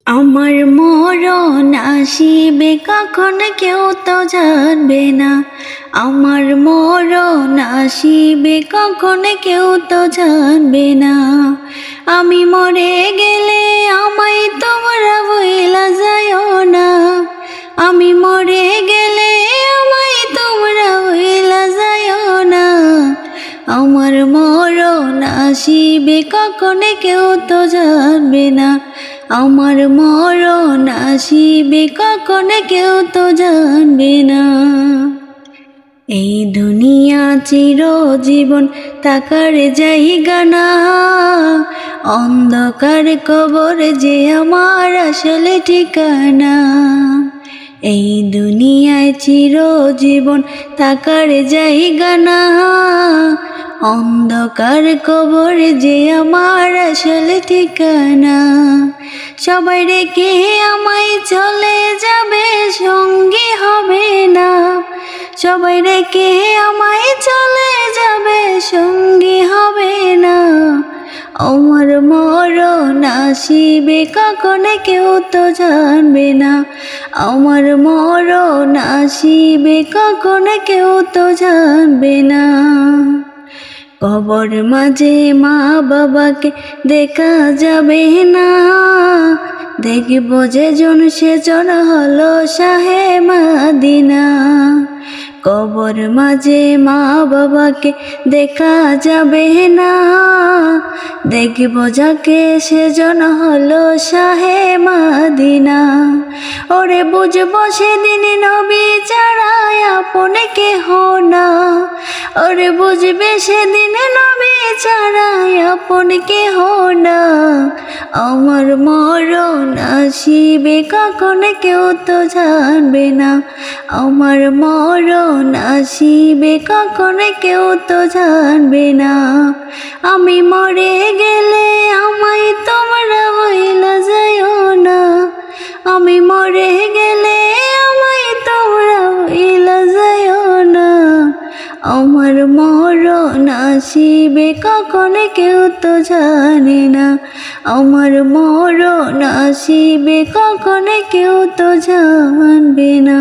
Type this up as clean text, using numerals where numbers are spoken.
আমার মরণ আসিবে কখন কেউ তো জানবে না। আমার মরণ আসিবে কখন কেউ তো জানবে না। আমি মরে গেলে আমায় তোমরা ভুইলা যাইও না। আমি মরে গেলে আমায় তোমরা ভুইলা যাইও না। আমার মরণ আসিবে কখন কেউ তো জানবে না। আমার মরণ আসিবে কখন কেউ তো জানবে না। এই দুনিয়া চিরজীবন থাকার জায়গা না। অন্ধকার কবর যে আমার আসলে ঠিকানা। এই দুনিয়ায় চিরজীবন থাকার জায়গা না। অন্ধকার কবর যে আমার আসলে ঠিকানা। সবাই রেখে আমায় চলে যাবে, সঙ্গী হবে না। সবাই রেখে আমায় চলে যাবে, সঙ্গী হবে না। আমার মরণ আসিবে কখন কেউ তো জানবে না। আমার মরণ আসিবে কখন কেউ তো জানবে না। কবর মাঝে মা বাবাকে দেখা যাবে না। দেখব যেজন সেজন হলো শাহে মদিনা। কবর মাঝে মা বাবাকে দেখা যাবে না। দেখব যাকে সেজন হলো শাহে মদিনা। ওরে বুঝবো সেদিন নবী ছাড়া আপন কেহ না। ওরে বুঝবে সেদিন নবী ছাড়া আপন কেহ না। আমার মরণ আসিবে কখন কেউ তো জানবে না। আমার মরণ আসিবে কখন কেউ তো জানবে না। আমি মরে গেলে আমায় তোমরা ভুইলা যাইও না। আমি মরে গেলে আমায় তোমরা ভুইলা যাইও না। আমার মরণ আসিবে কখন কেউ তো জানে না। আমার মরণ আসিবে কখন কেউ তো জানবে না।